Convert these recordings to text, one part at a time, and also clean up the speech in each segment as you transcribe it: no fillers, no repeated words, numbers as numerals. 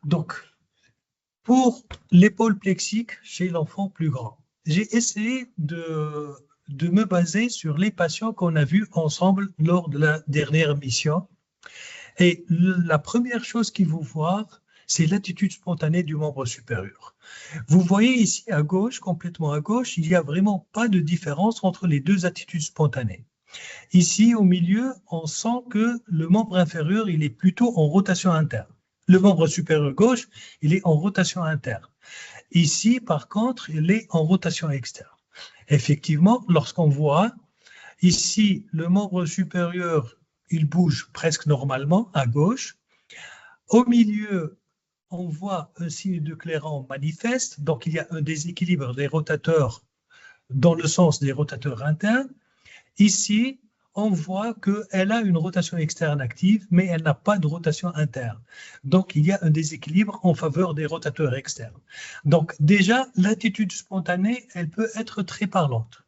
Donc, pour l'épaule plexique chez l'enfant plus grand, j'ai essayé de me baser sur les patients qu'on a vus ensemble lors de la dernière mission. Et la première chose qu'il faut voir, c'est l'attitude spontanée du membre supérieur. Vous voyez ici à gauche, complètement à gauche, il n'y a vraiment pas de différence entre les deux attitudes spontanées. Ici, au milieu, on sent que le membre inférieur, il est plutôt en rotation interne. Le membre supérieur gauche, il est en rotation interne. Ici, par contre, il est en rotation externe. Effectivement, lorsqu'on voit ici le membre supérieur, il bouge presque normalement à gauche. Au milieu, on voit un signe de clairant manifeste, donc il y a un déséquilibre des rotateurs dans le sens des rotateurs internes. Ici, on voit qu'elle a une rotation externe active, mais elle n'a pas de rotation interne. Donc, il y a un déséquilibre en faveur des rotateurs externes. Donc, déjà, l'attitude spontanée, elle peut être très parlante.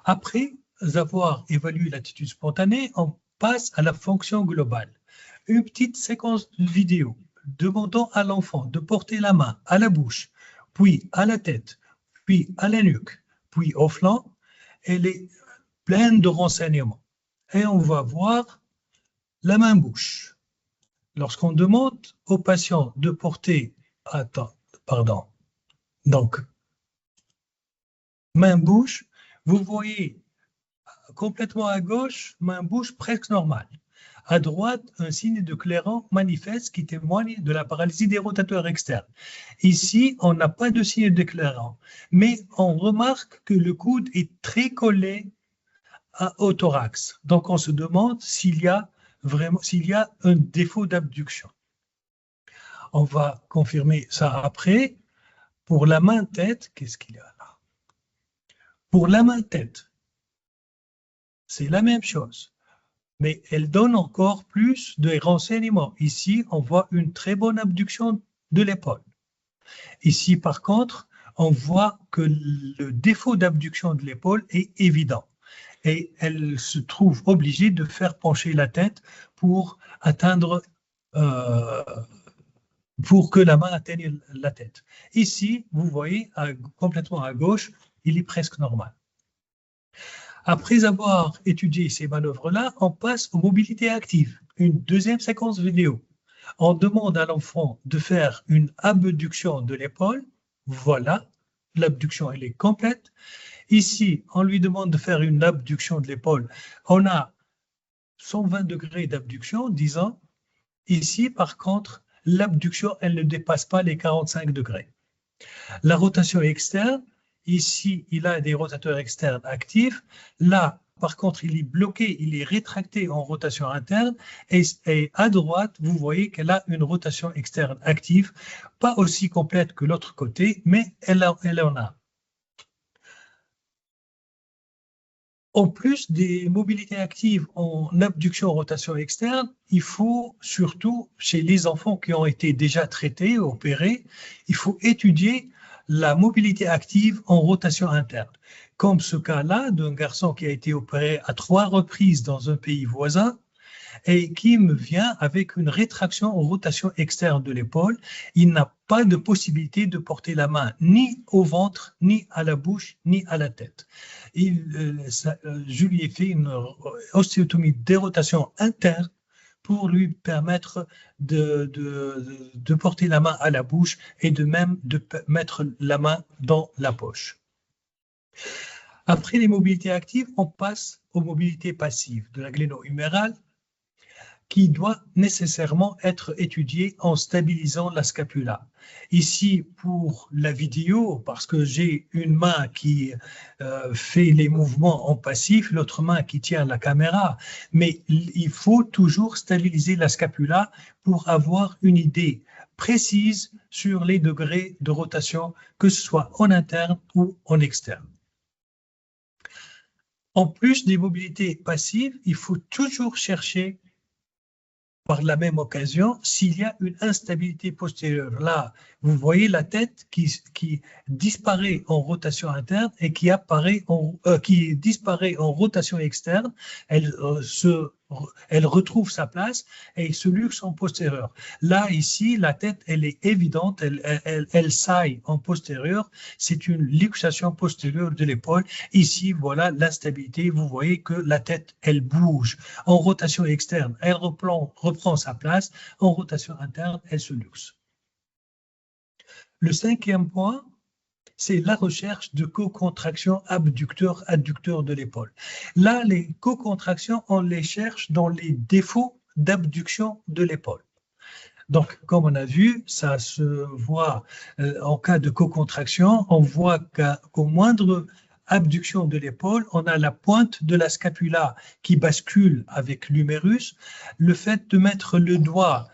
Après avoir évalué l'attitude spontanée, on passe à la fonction globale. Une petite séquence de vidéo demandant à l'enfant de porter la main à la bouche, puis à la tête, puis à la nuque, puis au flanc. Elle est pleine de renseignements. Et on va voir la main-bouche. Lorsqu'on demande au patient de porter, donc main-bouche, vous voyez complètement à gauche, main-bouche presque normale. À droite, un signe de clairant manifeste qui témoigne de la paralysie des rotateurs externes. Ici, on n'a pas de signe de clairant, mais on remarque que le coude est très collé au thorax. Donc, on se demande s'il y a un défaut d'abduction. On va confirmer ça après. Pour la main-tête, qu'est-ce qu'il y a là? Pour la main-tête, c'est la même chose, mais elle donne encore plus de renseignements. Ici, on voit une très bonne abduction de l'épaule. Ici, par contre, on voit que le défaut d'abduction de l'épaule est évident. Et elle se trouve obligée de faire pencher la tête pour pour que la main atteigne la tête. Ici, vous voyez, complètement à gauche, il est presque normal. Après avoir étudié ces manœuvres-là, on passe aux mobilités actives, une deuxième séquence vidéo. On demande à l'enfant de faire une abduction de l'épaule. Voilà, l'abduction, elle est complète. Ici, on lui demande de faire une abduction de l'épaule. On a 120 degrés d'abduction, disons. Ici, par contre, l'abduction, elle ne dépasse pas les 45 degrés. La rotation externe, ici, il a des rotateurs externes actifs. Là, par contre, il est bloqué, il est rétracté en rotation interne. Et à droite, vous voyez qu'elle a une rotation externe active, pas aussi complète que l'autre côté, mais elle en a. En plus des mobilités actives en abduction rotation externe, il faut surtout, chez les enfants qui ont été déjà traités, opérés, il faut étudier la mobilité active en rotation interne. Comme ce cas-là d'un garçon qui a été opéré à 3 reprises dans un pays voisin et qui me vient avec une rétraction en rotation externe de l'épaule. Il n'a pas de possibilité de porter la main ni au ventre, ni à la bouche, ni à la tête. Je lui ai fait une ostéotomie de rotation interne pour lui permettre de porter la main à la bouche et de même de mettre la main dans la poche. Après les mobilités actives, on passe aux mobilités passives de la gléno-humérale qui doit nécessairement être étudiée en stabilisant la scapula. Ici, pour la vidéo, parce que j'ai une main qui fait les mouvements en passif, l'autre main qui tient la caméra, mais il faut toujours stabiliser la scapula pour avoir une idée précise sur les degrés de rotation, que ce soit en interne ou en externe. En plus des mobilités passives, il faut toujours chercher par la même occasion, s'il y a une instabilité postérieure. Là, vous voyez la tête qui disparaît en rotation interne et qui disparaît en rotation externe. Elle se elle retrouve sa place et se luxe en postérieur. Là, ici, la tête, elle est évidente, elle saille en postérieur. C'est une luxation postérieure de l'épaule. Ici, voilà l'instabilité. Vous voyez que la tête, elle bouge. En rotation externe, elle reprend sa place. En rotation interne, elle se luxe. Le cinquième point, c'est la recherche de co-contraction abducteur-adducteur de l'épaule. Là, les co-contractions, on les cherche dans les défauts d'abduction de l'épaule. Donc, comme on a vu, ça se voit en cas de co-contraction, on voit qu'au moindre abduction de l'épaule, on a la pointe de la scapula qui bascule avec l'humérus. Le fait de mettre le doigt,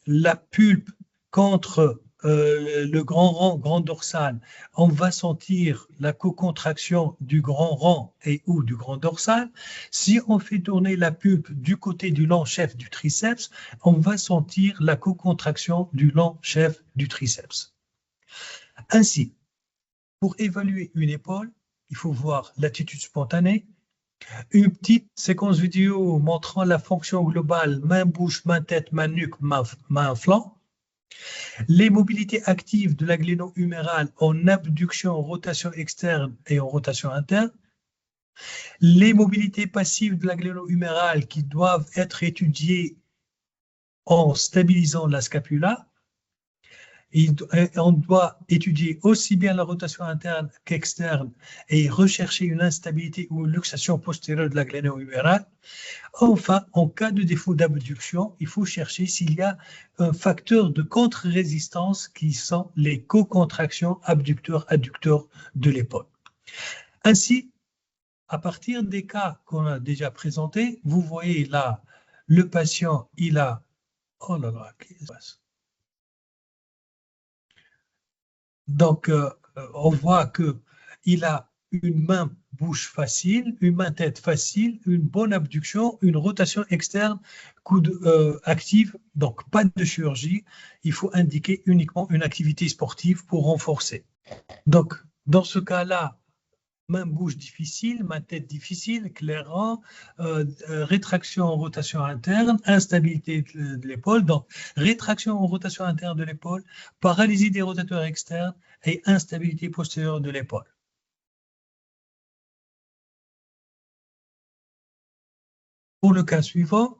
la pulpe contre le grand rang, grand dorsal, on va sentir la co-contraction du grand rang et ou du grand dorsal. Si on fait tourner la pulpe du côté du long chef du triceps, on va sentir la co-contraction du long chef du triceps. Ainsi, pour évaluer une épaule, il faut voir l'attitude spontanée, une petite séquence vidéo montrant la fonction globale main, bouche, main, tête, main, nuque, main, flanc. Les mobilités actives de la gléno-humérale en abduction, en rotation externe et en rotation interne. Les mobilités passives de la gléno-humérale qui doivent être étudiées en stabilisant la scapula. On doit étudier aussi bien la rotation interne qu'externe et rechercher une instabilité ou une luxation postérieure de la gléno-humérale. Enfin, en cas de défaut d'abduction, il faut chercher s'il y a un facteur de contre-résistance qui sont les co-contractions abducteurs-adducteurs de l'épaule. Ainsi, à partir des cas qu'on a déjà présentés, vous voyez là, le patient, il a... Oh là là, qu'est-ce qui se passe? Donc, on voit qu'il a une main-bouche facile, une main-tête facile, une bonne abduction, une rotation externe active, donc pas de chirurgie. Il faut indiquer uniquement une activité sportive pour renforcer. Donc, dans ce cas-là, main-bouche difficile, main-tête difficile, clairant, rétraction en rotation interne, instabilité de l'épaule, donc rétraction en rotation interne de l'épaule, paralysie des rotateurs externes et instabilité postérieure de l'épaule. Pour le cas suivant,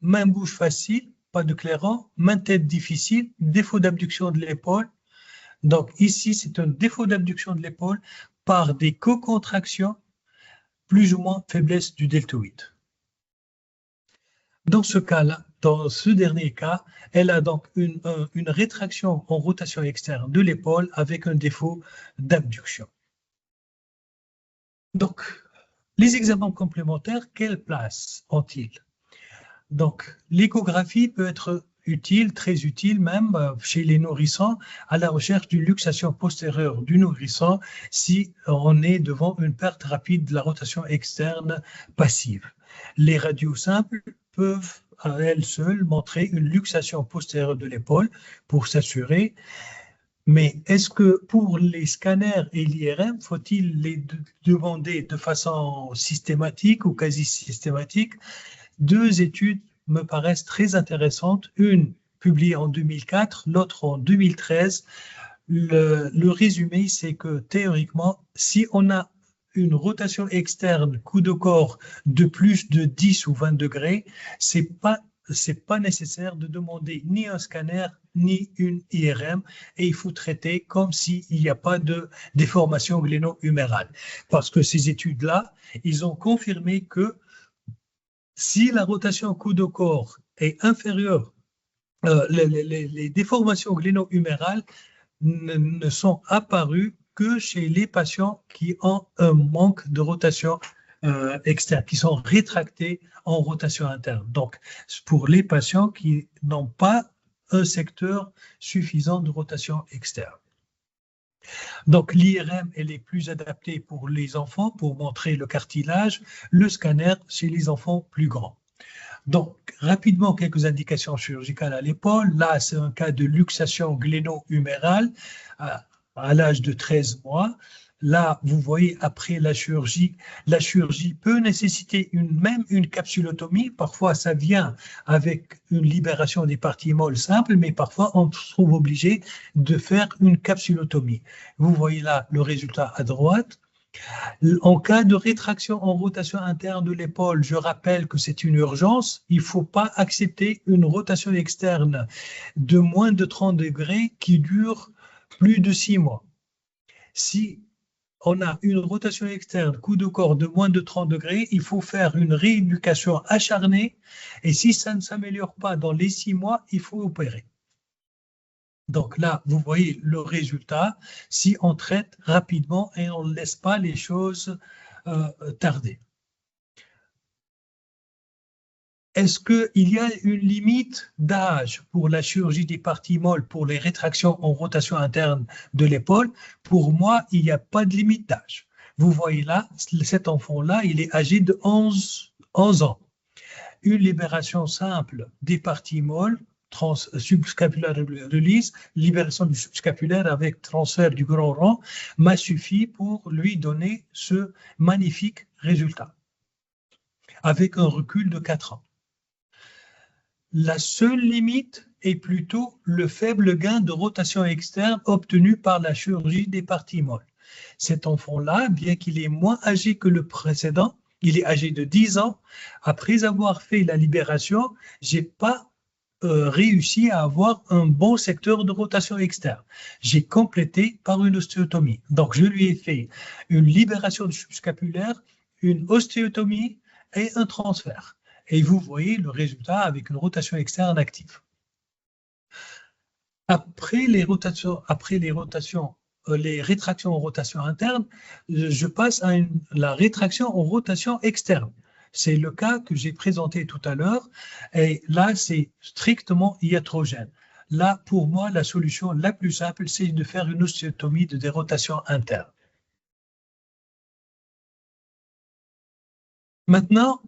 main-bouche facile, pas de clairant, main-tête difficile, défaut d'abduction de l'épaule. Donc ici, c'est un défaut d'abduction de l'épaule par des co-contractions, plus ou moins faiblesse du deltoïde. Dans ce cas-là, dans ce dernier cas, elle a donc une rétraction en rotation externe de l'épaule avec un défaut d'abduction. Donc, les examens complémentaires, quelle place ont-ils? Donc, l'échographie peut être utile, très utile même chez les nourrissons à la recherche d'une luxation postérieure du nourrisson si on est devant une perte rapide de la rotation externe passive. Les radios simples peuvent à elles seules montrer une luxation postérieure de l'épaule pour s'assurer. Mais est-ce que pour les scanners et l'IRM, faut-il les demander de façon systématique ou quasi systématique? Deux études me paraissent très intéressantes, une publiée en 2004, l'autre en 2013. Le résumé, c'est que théoriquement, si on a une rotation externe coup de corps de plus de 10 ou 20 degrés, c'est pas nécessaire de demander ni un scanner ni une IRM et il faut traiter comme s'il n'y a pas de déformation gléno-humérale. Parce que ces études-là, ils ont confirmé que si la rotation coup de corps est inférieure, les déformations gléno-humérales ne sont apparues que chez les patients qui ont un manque de rotation externe, qui sont rétractés en rotation interne. Donc, pour les patients qui n'ont pas un secteur suffisant de rotation externe. Donc, l'IRM, elle est plus adaptée pour les enfants, pour montrer le cartilage, le scanner chez les enfants plus grands. Donc, rapidement, quelques indications chirurgicales à l'épaule. Là, c'est un cas de luxation gléno-humérale à l'âge de 13 mois. Là, vous voyez, après la chirurgie peut nécessiter même une capsulotomie. Parfois, ça vient avec une libération des parties molles simples, mais parfois, on se trouve obligé de faire une capsulotomie. Vous voyez là le résultat à droite. En cas de rétraction en rotation interne de l'épaule, je rappelle que c'est une urgence. Il ne faut pas accepter une rotation externe de moins de 30 degrés qui dure plus de 6 mois. Si on a une rotation externe, coup de corps de moins de 30 degrés, il faut faire une rééducation acharnée. Et si ça ne s'améliore pas dans les 6 mois, il faut opérer. Donc là, vous voyez le résultat si on traite rapidement et on ne laisse pas les choses tarder. Est-ce qu'il y a une limite d'âge pour la chirurgie des parties molles, pour les rétractions en rotation interne de l'épaule? Pour moi, il n'y a pas de limite d'âge. Vous voyez là, cet enfant-là, il est âgé de 11 ans. Une libération simple des parties molles, subscapulaire release, libération du subscapulaire avec transfert du grand rond, m'a suffi pour lui donner ce magnifique résultat, avec un recul de 4 ans. La seule limite est plutôt le faible gain de rotation externe obtenu par la chirurgie des parties molles. Cet enfant-là, bien qu'il est moins âgé que le précédent, il est âgé de 10 ans, après avoir fait la libération, j'ai pas réussi à avoir un bon secteur de rotation externe. J'ai complété par une ostéotomie. Donc, je lui ai fait une libération du subscapulaire, une ostéotomie et un transfert. Et vous voyez le résultat avec une rotation externe active. Après les rétractions en rotation interne, je passe à la rétraction en rotation externe. C'est le cas que j'ai présenté tout à l'heure. Et là, c'est strictement iatrogène. Là, pour moi, la solution la plus simple, c'est de faire une ostéotomie de dérotation interne. Maintenant,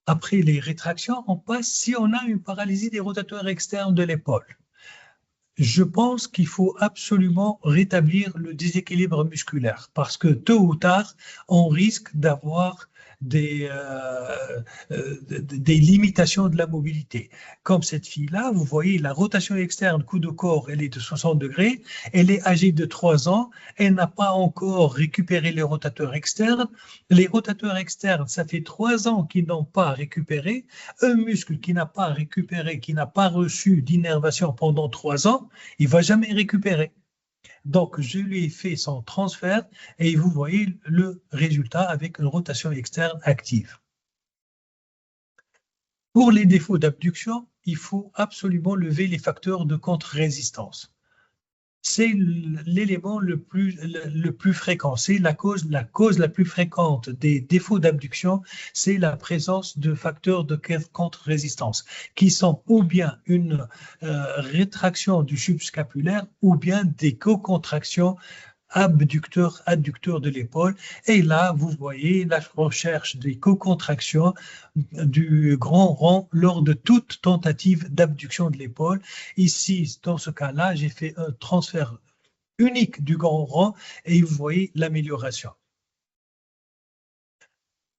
après les rétractions, on passe si on a une paralysie des rotateurs externes de l'épaule. Je pense qu'il faut absolument rétablir le déséquilibre musculaire parce que tôt ou tard, on risque d'avoir des limitations de la mobilité. Comme cette fille-là, vous voyez la rotation externe, coup de corps, elle est de 60 degrés, elle est âgée de 3 ans, elle n'a pas encore récupéré les rotateurs externes. Les rotateurs externes, ça fait 3 ans qu'ils n'ont pas récupéré. Un muscle qui n'a pas récupéré, qui n'a pas reçu d'innervation pendant 3 ans, il ne va jamais récupérer. Donc, je lui ai fait son transfert et vous voyez le résultat avec une rotation externe active. Pour les défauts d'abduction, il faut absolument lever les facteurs de contre-résistance. C'est l'élément le plus fréquent, c'est la cause la plus fréquente des défauts d'abduction, c'est la présence de facteurs de contre-résistance qui sont ou bien une rétraction du subscapulaire ou bien des co-contractions adducteur de l'épaule. Et là, vous voyez la recherche des co-contractions du grand rond lors de toute tentative d'abduction de l'épaule. Ici, dans ce cas-là, j'ai fait un transfert unique du grand rond et vous voyez l'amélioration.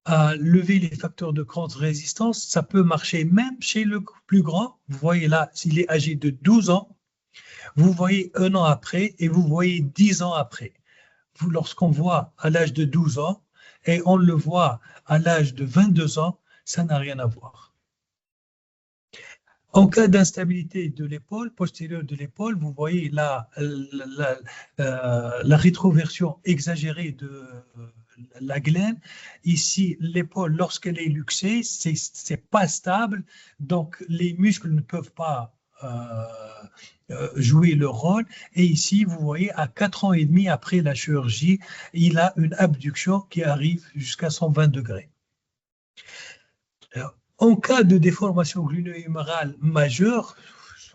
À lever les facteurs de contre-résistance, ça peut marcher même chez le plus grand. Vous voyez là, s'il est âgé de 12 ans, vous voyez 1 an après et vous voyez 10 ans après. Lorsqu'on voit à l'âge de 12 ans et on le voit à l'âge de 22 ans, ça n'a rien à voir. En cas d'instabilité de l'épaule, postérieure de l'épaule, vous voyez la rétroversion exagérée de la glène. Ici, l'épaule, lorsqu'elle est luxée, c'est pas stable, donc les muscles ne peuvent pas jouer leur rôle. Et ici, vous voyez, à 4 ans et demi après la chirurgie, il a une abduction qui arrive jusqu'à 120 degrés. Alors, en cas de déformation gluno-humérale majeure,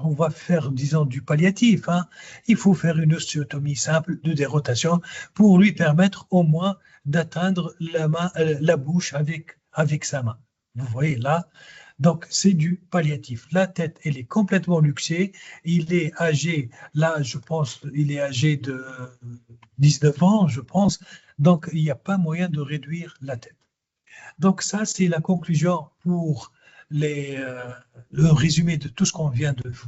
on va faire, disons, du palliatif. Il faut faire une ostéotomie simple de dérotation pour lui permettre au moins d'atteindre la bouche avec sa main. Vous voyez là, Donc, c'est du palliatif. La tête, elle est complètement luxée. Il est âgé, là, je pense, il est âgé de 19 ans, je pense. Donc, il n'y a pas moyen de réduire la tête. Donc, ça, c'est la conclusion pour le résumé de tout ce qu'on vient de